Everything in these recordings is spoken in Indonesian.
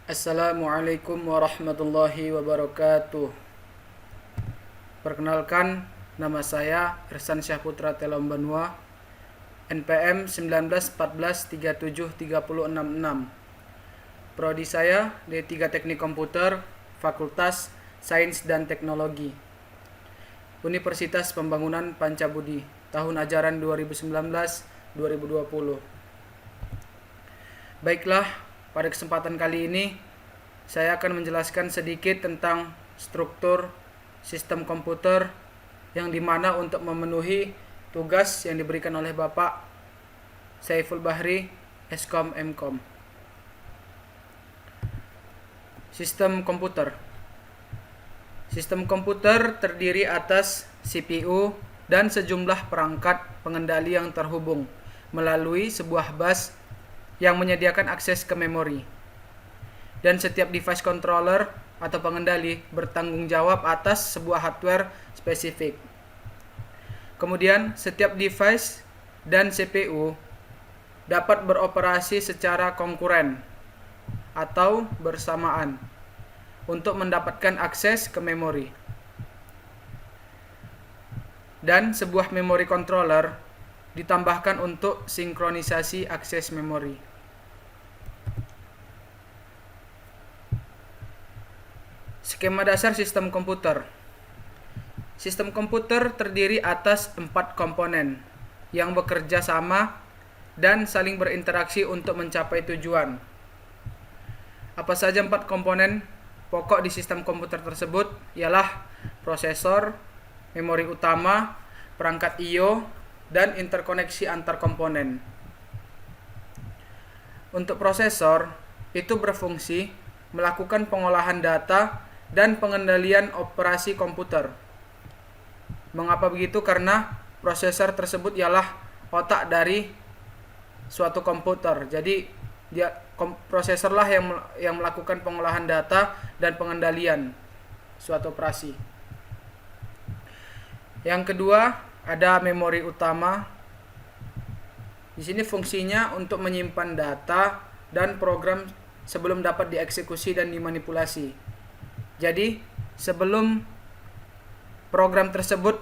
Assalamualaikum warahmatullahi wabarakatuh. Perkenalkan, nama saya Ersan Syahputra Telombanua, NPM 1914373066. Prodi saya D3 Teknik Komputer, Fakultas Sains dan Teknologi, Universitas Pembangunan Pancabudi, tahun ajaran 2019-2020. Baiklah, pada kesempatan kali ini saya akan menjelaskan sedikit tentang struktur sistem komputer yang dimana untuk memenuhi tugas yang diberikan oleh Bapak Saiful Bahri, Eskom Mkom. Sistem komputer. Sistem komputer terdiri atas CPU dan sejumlah perangkat pengendali yang terhubung melalui sebuah bus yang menyediakan akses ke memori. Dan setiap device controller atau pengendali bertanggung jawab atas sebuah hardware spesifik. Kemudian, setiap device dan CPU dapat beroperasi secara konkuren atau bersamaan untuk mendapatkan akses ke memori. Dan sebuah memory controller ditambahkan untuk sinkronisasi akses memori. Skema dasar sistem komputer. Sistem komputer terdiri atas 4 komponen yang bekerja sama dan saling berinteraksi untuk mencapai tujuan. Apa saja 4 komponen pokok di sistem komputer tersebut? Ialah prosesor, memori utama, perangkat I/O, dan interkoneksi antar komponen. Untuk prosesor, itu berfungsi melakukan pengolahan data dan pengendalian operasi komputer. Mengapa begitu? Karena prosesor tersebut ialah otak dari suatu komputer. Jadi prosesorlah yang melakukan pengolahan data dan pengendalian suatu operasi. Yang kedua, ada memori utama. Di sini fungsinya untuk menyimpan data dan program sebelum dapat dieksekusi dan dimanipulasi. Jadi, sebelum program tersebut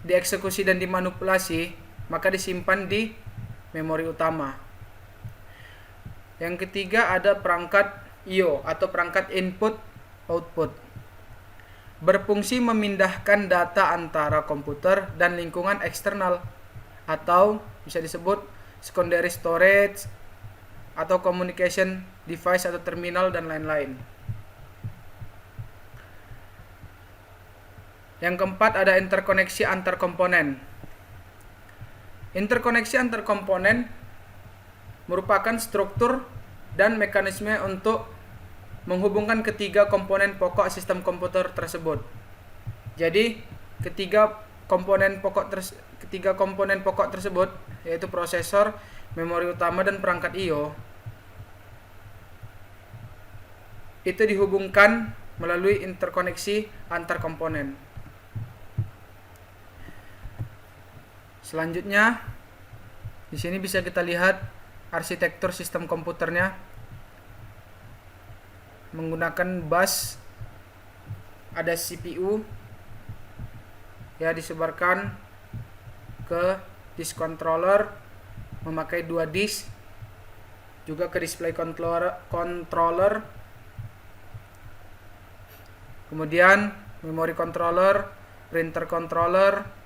dieksekusi dan dimanipulasi, maka disimpan di memori utama. Yang ketiga, ada perangkat I/O atau perangkat input output. Berfungsi memindahkan data antara komputer dan lingkungan eksternal atau bisa disebut secondary storage atau communication device atau terminal dan lain-lain. Yang keempat, ada interkoneksi antar komponen. Interkoneksi antar komponen merupakan struktur dan mekanisme untuk menghubungkan ketiga komponen pokok sistem komputer tersebut. Jadi, ketiga komponen pokok tersebut, yaitu prosesor, memori utama, dan perangkat I/O, itu dihubungkan melalui interkoneksi antar komponen. Selanjutnya, di sini bisa kita lihat arsitektur sistem komputernya menggunakan bus. Ada CPU ya, disebarkan ke disk controller memakai 2 disk, juga ke display controller, kemudian memory controller, printer controller,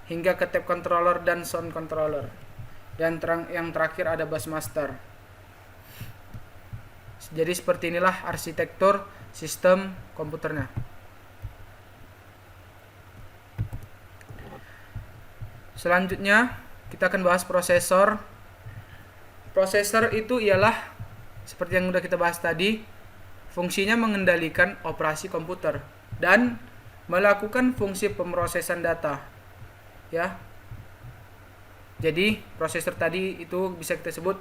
hingga ke tape controller dan sound controller. Dan yang terakhir ada bus master. Jadi seperti inilah arsitektur sistem komputernya. Selanjutnya kita akan bahas prosesor. Prosesor itu ialah seperti yang sudah kita bahas tadi, fungsinya mengendalikan operasi komputer dan melakukan fungsi pemrosesan data. Ya. Jadi prosesor tadi itu bisa kita sebut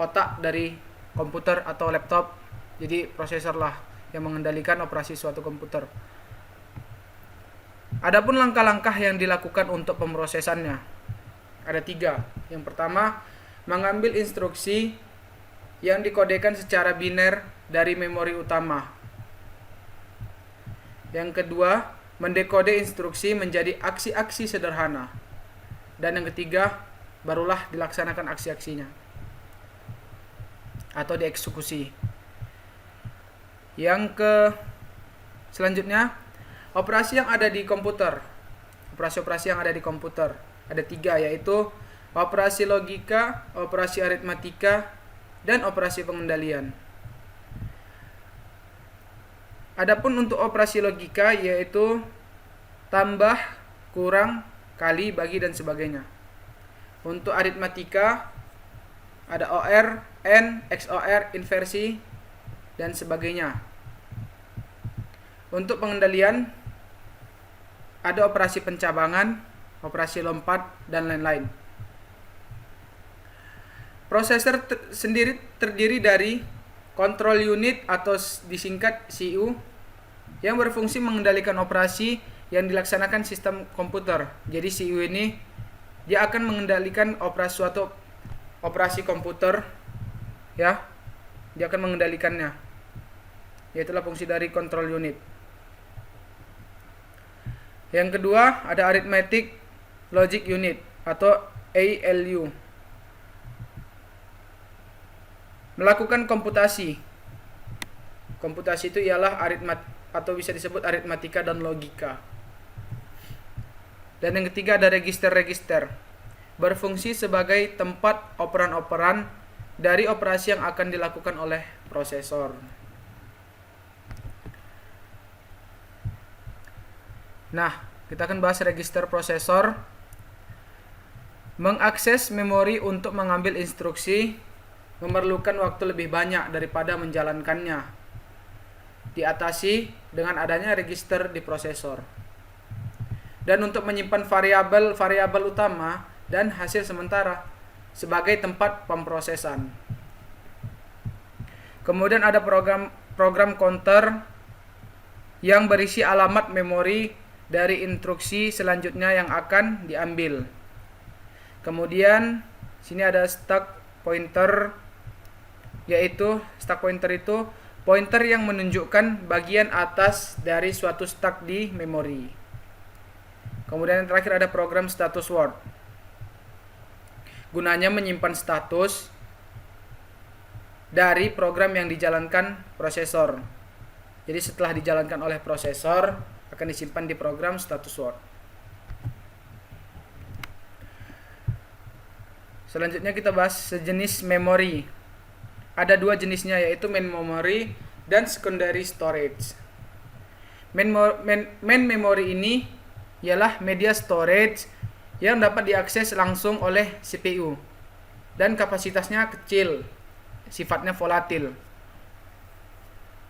otak dari komputer atau laptop. Jadi prosesor lah yang mengendalikan operasi suatu komputer. Adapun langkah-langkah yang dilakukan untuk pemrosesannya ada 3. Yang pertama, mengambil instruksi yang dikodekan secara biner dari memori utama. Yang kedua, mendekode instruksi menjadi aksi-aksi sederhana. Dan yang ketiga, barulah dilaksanakan aksi-aksinya atau dieksekusi. Selanjutnya, operasi yang ada di komputer. Operasi-operasi yang ada di komputer ada 3, yaitu operasi logika, operasi aritmatika, dan operasi pengendalian. Adapun untuk operasi logika yaitu tambah, kurang, kali, bagi, dan sebagainya. Untuk aritmatika ada OR, N, XOR, inversi, dan sebagainya. Untuk pengendalian ada operasi pencabangan, operasi lompat, dan lain-lain. Prosesor sendiri terdiri dari control unit atau disingkat CU yang berfungsi mengendalikan operasi yang dilaksanakan sistem komputer. Jadi CU ini dia akan mengendalikan suatu operasi komputer, ya. Dia akan mengendalikannya. Yaitulah fungsi dari control unit. Yang kedua ada arithmetic logic unit atau ALU. Melakukan komputasi. Komputasi itu ialah atau bisa disebut aritmatika dan logika. Dan yang ketiga ada register-register. Berfungsi sebagai tempat operan-operan dari operasi yang akan dilakukan oleh prosesor. Nah, kita akan bahas register prosesor. Mengakses memori untuk mengambil instruksi memerlukan waktu lebih banyak daripada menjalankannya. Diatasi dengan adanya register di prosesor. Dan untuk menyimpan variabel utama dan hasil sementara sebagai tempat pemrosesan. Kemudian ada program counter yang berisi alamat memori dari instruksi selanjutnya yang akan diambil. Kemudian sini ada stack pointer, yaitu stack pointer itu pointer yang menunjukkan bagian atas dari suatu stack di memori. Kemudian yang terakhir ada program status word. Gunanya menyimpan status dari program yang dijalankan prosesor. Jadi setelah dijalankan oleh prosesor akan disimpan di program status word. Selanjutnya kita bahas sejenis memori. Ada 2 jenisnya, yaitu main memory dan secondary storage. Main memory ini ialah media storage yang dapat diakses langsung oleh CPU dan kapasitasnya kecil, sifatnya volatil.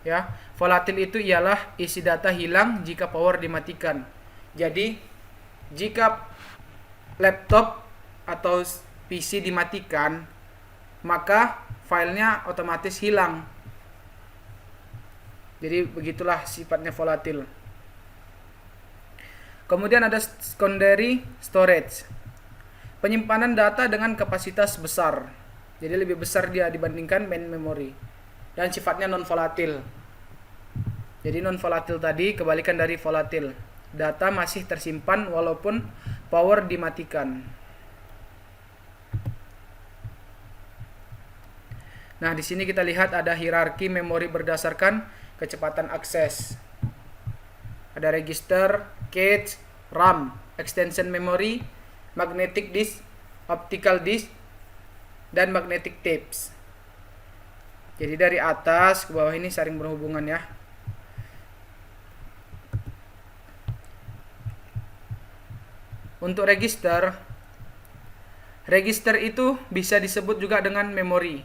Ya, volatil itu ialah isi data hilang jika power dimatikan. Jadi, jika laptop atau PC dimatikan, maka filenya otomatis hilang. Jadi begitulah sifatnya volatil. Kemudian ada secondary storage. Penyimpanan data dengan kapasitas besar. Jadi lebih besar dia dibandingkan main memory. Dan sifatnya non volatil. Jadi non volatil tadi kebalikan dari volatil. Data masih tersimpan walaupun power dimatikan. Nah, di sini kita lihat ada hierarki memori berdasarkan kecepatan akses. Ada register, cache, RAM, extension memory, magnetic disk, optical disk, dan magnetic tapes. Jadi dari atas ke bawah ini saling berhubungan ya. Untuk register itu bisa disebut juga dengan memori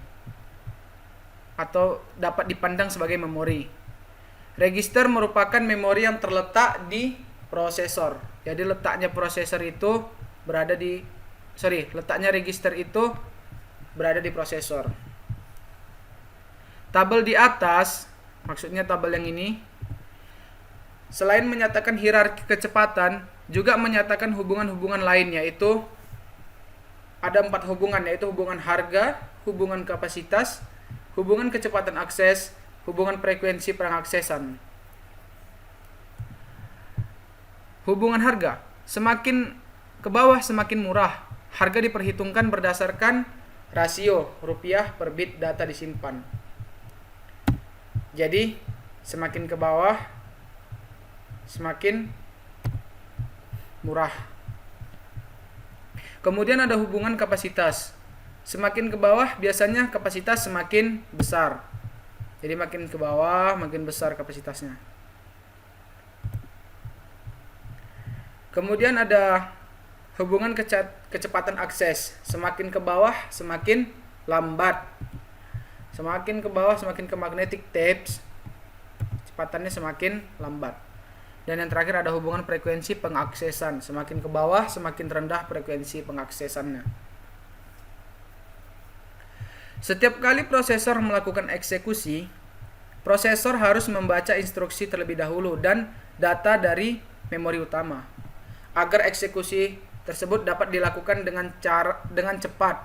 atau dapat dipandang sebagai memori. Register merupakan memori yang terletak di prosesor. Jadi letaknya register itu berada di prosesor. Tabel di atas, maksudnya tabel yang ini, selain menyatakan hierarki kecepatan, juga menyatakan hubungan-hubungan lain, yaitu ada 4 hubungan, yaitu hubungan harga, hubungan kapasitas, hubungan kecepatan akses, hubungan frekuensi pengaksesan. Hubungan harga, semakin ke bawah semakin murah. Harga diperhitungkan berdasarkan rasio rupiah per bit data disimpan. Jadi semakin ke bawah semakin murah. Kemudian ada hubungan kapasitas. Semakin ke bawah biasanya kapasitas semakin besar. Jadi makin ke bawah makin besar kapasitasnya. Kemudian ada hubungan kecepatan akses. Semakin ke bawah semakin lambat. Semakin ke bawah semakin ke magnetic tapes, kecepatannya semakin lambat. Dan yang terakhir ada hubungan frekuensi pengaksesan. Semakin ke bawah semakin rendah frekuensi pengaksesannya. Setiap kali prosesor melakukan eksekusi, prosesor harus membaca instruksi terlebih dahulu dan data dari memori utama. Agar eksekusi tersebut dapat dilakukan dengan cepat,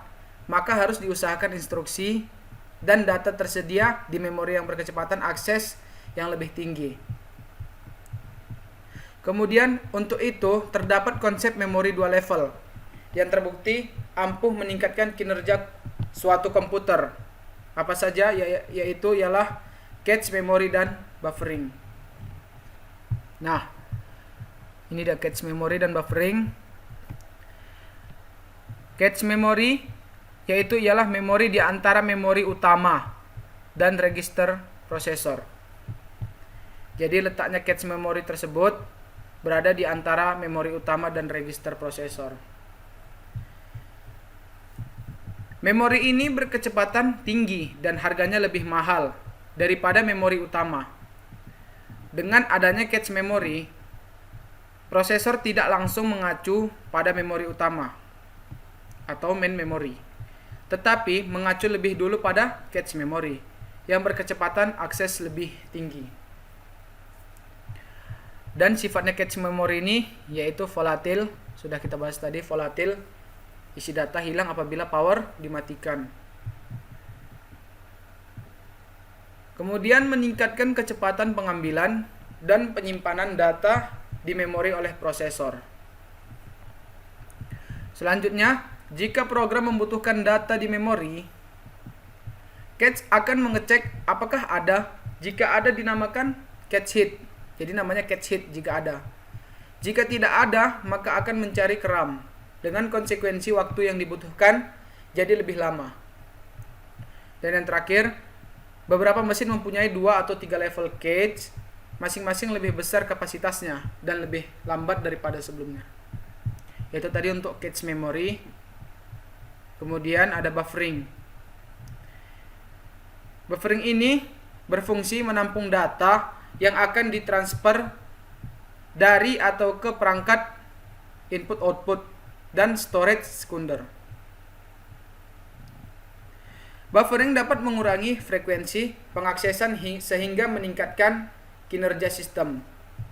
maka harus diusahakan instruksi dan data tersedia di memori yang berkecepatan akses yang lebih tinggi. Kemudian untuk itu terdapat konsep memori dua level yang terbukti ampuh meningkatkan kinerja suatu komputer. Apa saja? Yaitu ialah cache memory dan buffering. Nah, ini dia cache memory dan buffering. Cache memory yaitu ialah memori di antara memori utama dan register prosesor. Jadi letaknya cache memory tersebut berada di antara memori utama dan register prosesor. Memori ini berkecepatan tinggi dan harganya lebih mahal daripada memori utama. Dengan adanya cache memory, prosesor tidak langsung mengacu pada memori utama atau main memory, tetapi mengacu lebih dulu pada cache memory yang berkecepatan akses lebih tinggi. Dan sifatnya cache memory ini yaitu volatil, sudah kita bahas tadi, volatil, isi data hilang apabila power dimatikan. Kemudian meningkatkan kecepatan pengambilan dan penyimpanan data di memori oleh prosesor. Selanjutnya, jika program membutuhkan data di memori, cache akan mengecek apakah ada. Jika ada dinamakan cache hit. Jadi namanya cache hit jika ada. Jika tidak ada, maka akan mencari ke RAM. Dengan konsekuensi waktu yang dibutuhkan jadi lebih lama. Dan yang terakhir, beberapa mesin mempunyai 2 atau 3 level cache, masing-masing lebih besar kapasitasnya dan lebih lambat daripada sebelumnya. Yaitu tadi untuk cache memory. Kemudian ada buffering. Buffering ini berfungsi menampung data yang akan ditransfer dari atau ke perangkat input-output dan storage sekunder. Buffering dapat mengurangi frekuensi pengaksesan sehingga meningkatkan kinerja sistem.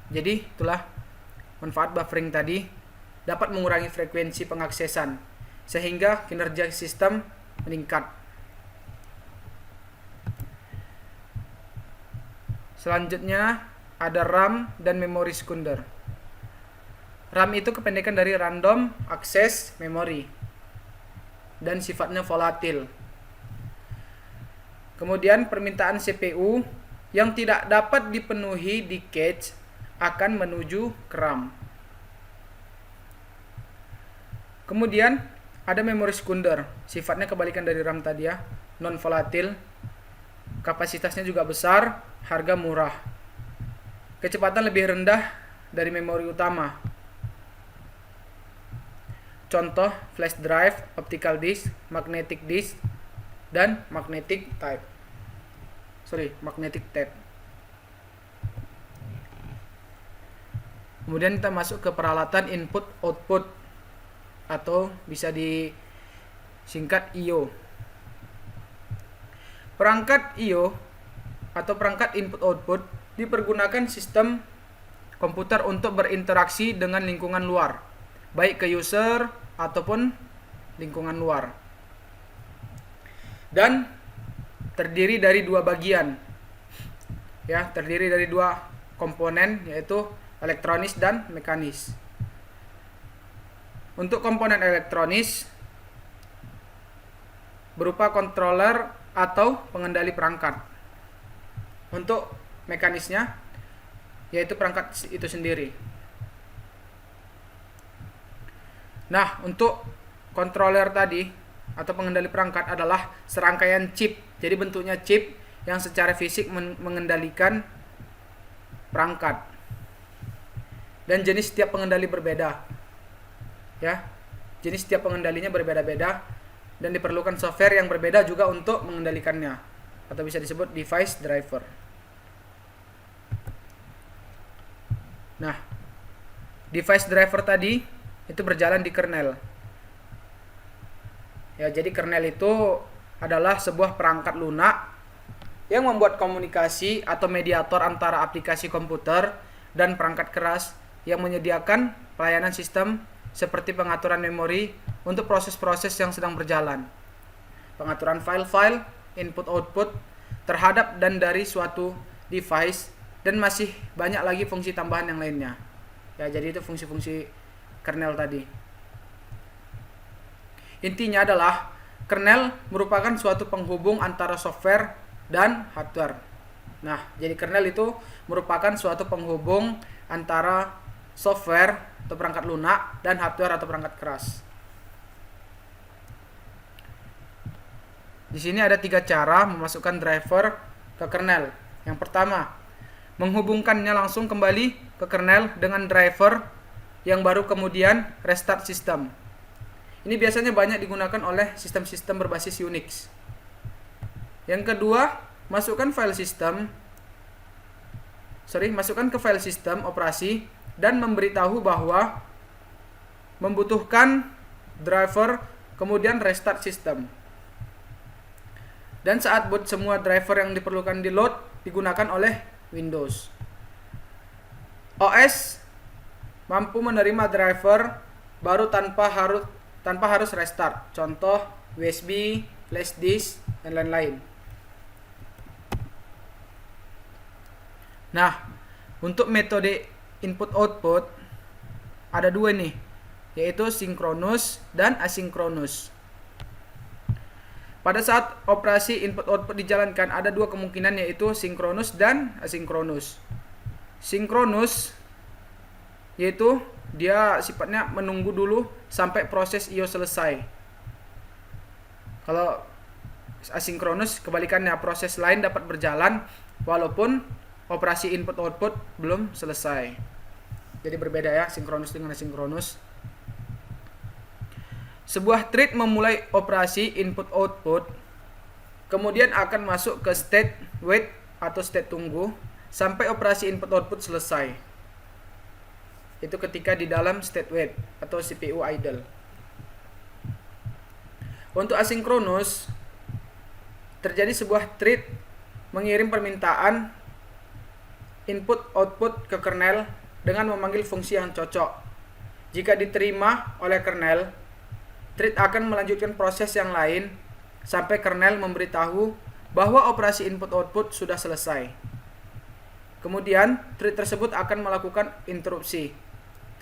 Jadi itulah manfaat buffering tadi, dapat mengurangi frekuensi pengaksesan sehingga kinerja sistem meningkat. Selanjutnya ada RAM dan memori sekunder. RAM itu kependekan dari Random Access Memory dan sifatnya volatil. Kemudian permintaan CPU yang tidak dapat dipenuhi di cache akan menuju ke RAM. Kemudian ada memori sekunder, sifatnya kebalikan dari RAM tadi ya, non volatil. Kapasitasnya juga besar, harga murah. Kecepatan lebih rendah dari memori utama. Contoh flash drive, optical disk, magnetic disk, dan magnetic tape. Kemudian kita masuk ke peralatan input output atau bisa disingkat I/O. Perangkat I/O atau perangkat input output dipergunakan sistem komputer untuk berinteraksi dengan lingkungan luar, baik ke user ataupun lingkungan luar. Dan terdiri dari dua bagian. Ya, terdiri dari dua komponen, yaitu elektronis dan mekanis. Untuk komponen elektronis berupa controller atau pengendali perangkat. Untuk mekanisnya yaitu perangkat itu sendiri. Nah, untuk controller tadi atau pengendali perangkat adalah serangkaian chip. Jadi bentuknya chip yang secara fisik mengendalikan perangkat. Dan jenis setiap pengendali berbeda. Ya. Jenis setiap pengendalinya berbeda-beda dan diperlukan software yang berbeda juga untuk mengendalikannya, atau bisa disebut device driver. Nah, device driver tadi itu berjalan di kernel. Ya, jadi kernel itu adalah sebuah perangkat lunak yang membuat komunikasi atau mediator antara aplikasi komputer dan perangkat keras yang menyediakan pelayanan sistem seperti pengaturan memori untuk proses-proses yang sedang berjalan, pengaturan file-file, input-output terhadap dan dari suatu device, dan masih banyak lagi fungsi tambahan yang lainnya. Ya, jadi itu fungsi-fungsi kernel tadi. Intinya adalah kernel merupakan suatu penghubung antara software dan hardware. Nah, jadi kernel itu merupakan suatu penghubung antara software atau perangkat lunak dan hardware atau perangkat keras. Di sini ada 3 cara memasukkan driver ke kernel. Yang pertama, menghubungkannya langsung kembali ke kernel dengan driver yang baru kemudian restart sistem. Ini biasanya banyak digunakan oleh sistem-sistem berbasis Unix. Yang kedua, masukkan ke file sistem operasi dan memberitahu bahwa membutuhkan driver kemudian restart sistem. Dan saat boot, semua driver yang diperlukan di load digunakan oleh Windows. OS mampu menerima driver baru tanpa harus restart. Contoh USB, flash disk, dan lain-lain. Nah, untuk metode input-output ada 2 nih, yaitu sinkronus dan asinkronus. Pada saat operasi input-output dijalankan ada 2 kemungkinan, yaitu sinkronus dan asinkronus. Sinkronus yaitu dia sifatnya menunggu dulu sampai proses I/O selesai. Kalau asinkronus kebalikannya, proses lain dapat berjalan walaupun operasi input output belum selesai. Jadi berbeda ya sinkronus dengan asinkronus. Sebuah thread memulai operasi input output, kemudian akan masuk ke state wait atau state tunggu sampai operasi input output selesai. Itu ketika di dalam state wait atau CPU idle. Untuk asinkronus, terjadi sebuah thread mengirim permintaan input output ke kernel dengan memanggil fungsi yang cocok. Jika diterima oleh kernel, thread akan melanjutkan proses yang lain sampai kernel memberitahu bahwa operasi input output sudah selesai. Kemudian thread tersebut akan melakukan interupsi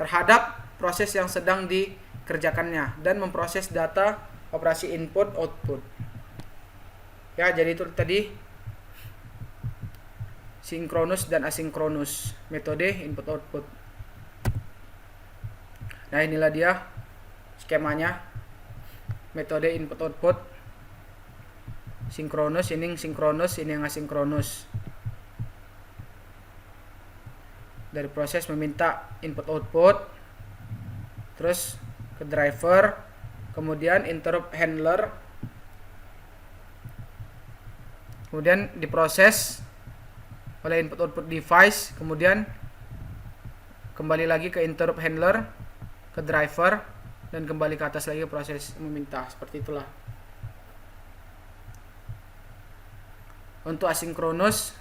terhadap proses yang sedang dikerjakannya dan memproses data operasi input output. Ya, jadi itu tadi sinkronus dan asinkronus metode input output. Nah, inilah dia skemanya metode input output. Sinkronus, ini yang asinkronus. Dari proses meminta input output, terus ke driver, kemudian interrupt handler, kemudian diproses oleh input output device, kemudian kembali lagi ke interrupt handler, ke driver, dan kembali ke atas lagi proses meminta. Seperti itulah. Untuk asinkronus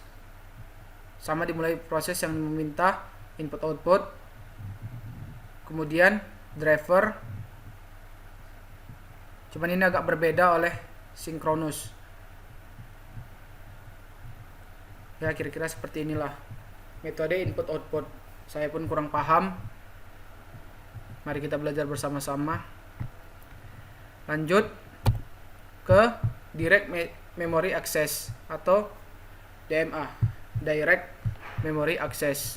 sama, dimulai proses yang meminta input output, kemudian driver. Cuman ini agak berbeda oleh sinkronus. Ya, kira-kira seperti inilah metode input output. Saya pun kurang paham. Mari kita belajar bersama-sama. Lanjut ke direct memory access atau DMA, direct memory access.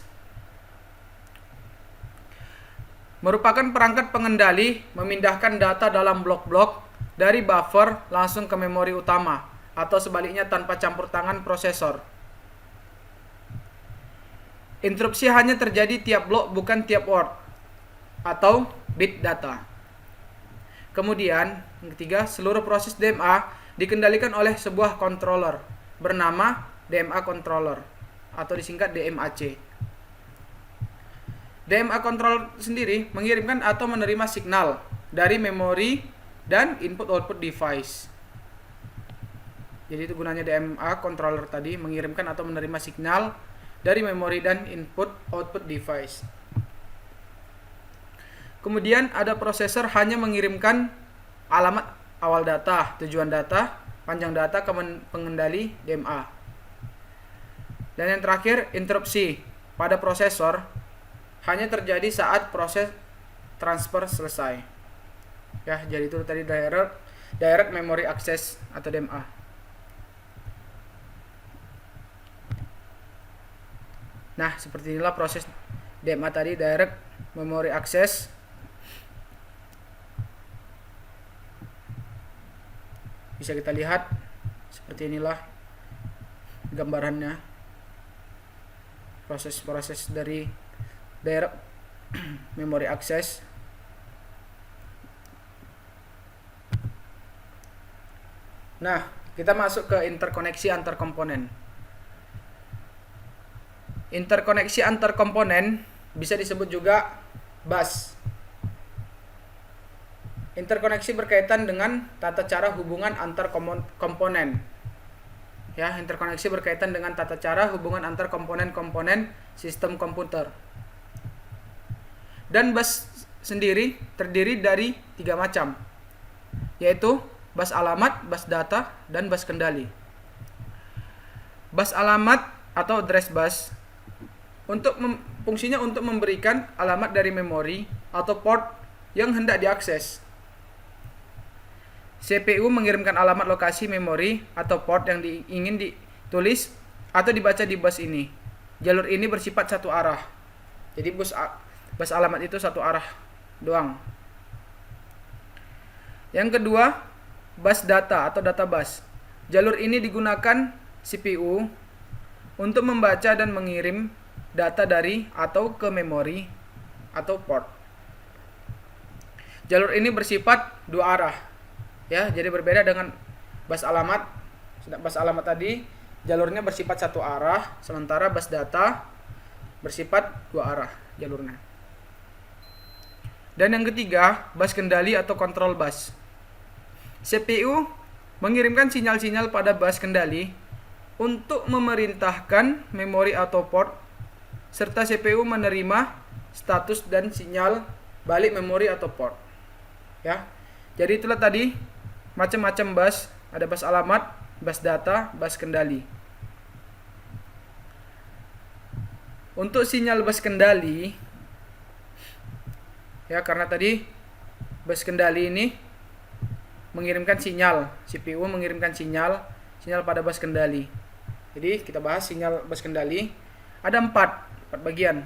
Merupakan perangkat pengendali memindahkan data dalam blok-blok dari buffer langsung ke memori utama atau sebaliknya tanpa campur tangan prosesor. Interupsi hanya terjadi tiap blok, bukan tiap word atau bit data. Kemudian, yang ketiga, seluruh proses DMA dikendalikan oleh sebuah controller bernama DMA controller atau disingkat DMAC. DMA controller sendiri mengirimkan atau menerima signal dari memori dan input output device. Jadi itu gunanya DMA controller tadi, mengirimkan atau menerima signal dari memori dan input output device. Kemudian ada prosesor hanya mengirimkan alamat awal data, tujuan data, panjang data ke pengendali DMA. Dan yang terakhir, interupsi pada prosesor hanya terjadi saat proses transfer selesai. Ya, jadi itu tadi direct memory access atau DMA. Nah, seperti inilah proses DMA tadi, direct memory access. Bisa kita lihat seperti inilah gambarannya, proses-proses dari direct memory access. Nah, kita masuk ke interkoneksi antar komponen. Interkoneksi antar komponen bisa disebut juga bus. Interkoneksi berkaitan dengan tata cara hubungan antar komponen. Ya, interkoneksi berkaitan dengan tata cara hubungan antar komponen-komponen sistem komputer. Dan bus sendiri terdiri dari 3 macam, yaitu bus alamat, bus data, dan bus kendali. Bus alamat atau address bus fungsinya untuk memberikan alamat dari memori atau port yang hendak diakses. CPU mengirimkan alamat lokasi memori atau port yang ingin ditulis atau dibaca di bus ini. Jalur ini bersifat satu arah. Jadi bus alamat itu satu arah doang. Yang kedua, bus data atau data bus. Jalur ini digunakan CPU untuk membaca dan mengirim data dari atau ke memori atau port. Jalur ini bersifat dua arah. Ya, jadi berbeda dengan bus alamat. Bus alamat tadi jalurnya bersifat satu arah, sementara bus data bersifat dua arah jalurnya. Dan yang ketiga, bus kendali atau control bus. CPU mengirimkan sinyal-sinyal pada bus kendali untuk memerintahkan memori atau port, serta CPU menerima status dan sinyal balik memori atau port. Ya. Jadi itulah tadi macam-macam bus, ada bus alamat, bus data, bus kendali. Untuk sinyal bus kendali, ya, karena tadi bus kendali ini mengirimkan sinyal, CPU mengirimkan sinyal pada bus kendali. Jadi kita bahas sinyal bus kendali. Ada 4 bagian,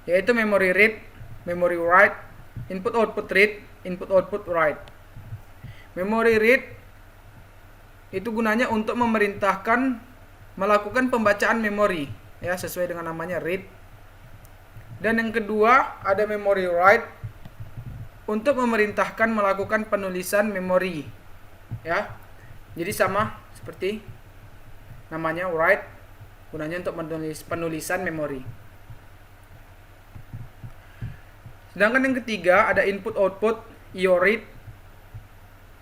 yaitu memory read, memory write, input output read, input output write. Memory read itu gunanya untuk memerintahkan melakukan pembacaan memori, ya, sesuai dengan namanya read. Dan yang kedua ada memory write untuk memerintahkan melakukan penulisan memori, ya. Jadi sama seperti namanya write, gunanya untuk penulisan memori. Sedangkan yang ketiga ada input output read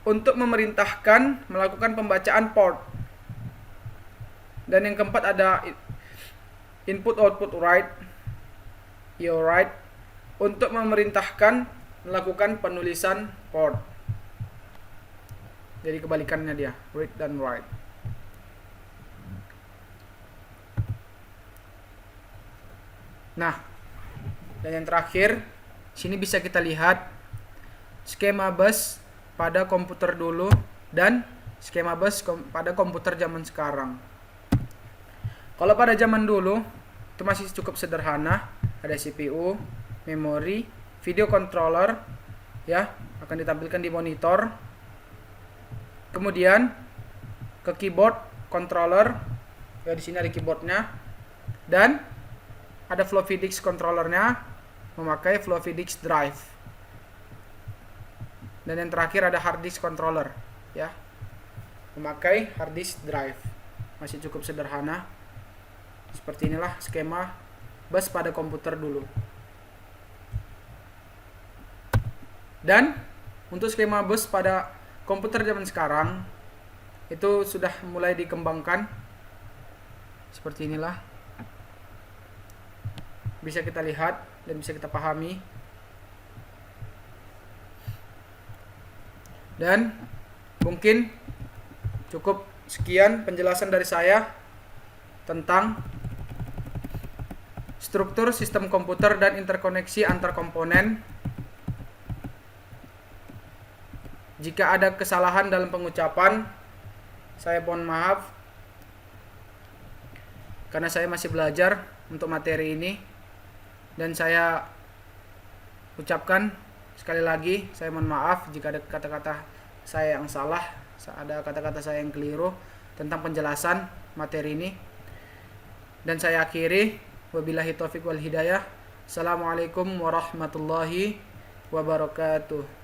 untuk memerintahkan melakukan pembacaan port. Dan yang keempat ada input output write untuk memerintahkan melakukan penulisan port. Jadi kebalikannya dia, read dan write. Nah, dan yang terakhir, sini bisa kita lihat skema bus pada komputer dulu dan skema bus pada komputer zaman sekarang. Kalau pada zaman dulu itu masih cukup sederhana, ada CPU, memori, video controller ya, akan ditampilkan di monitor. Kemudian ke keyboard controller, ya di sini ada keyboardnya, dan ada floppy disk controllernya memakai floppy disk drive. Dan yang terakhir ada hard disk controller ya, memakai hard disk drive. Masih cukup sederhana. Seperti inilah skema bus pada komputer dulu. Dan untuk skema bus pada komputer zaman sekarang itu sudah mulai dikembangkan. Seperti inilah. Bisa kita lihat dan bisa kita pahami. Dan mungkin cukup sekian penjelasan dari saya tentang struktur sistem komputer dan interkoneksi antar komponen. Jika ada kesalahan dalam pengucapan, saya mohon maaf karena saya masih belajar untuk materi ini, dan saya ucapkan sekali lagi saya mohon maaf jika ada kata-kata saya yang salah, ada kata-kata saya yang keliru tentang penjelasan materi ini. Dan saya akhiri, wabillahi taufiq wal hidayah. Assalamualaikum warahmatullahi wabarakatuh.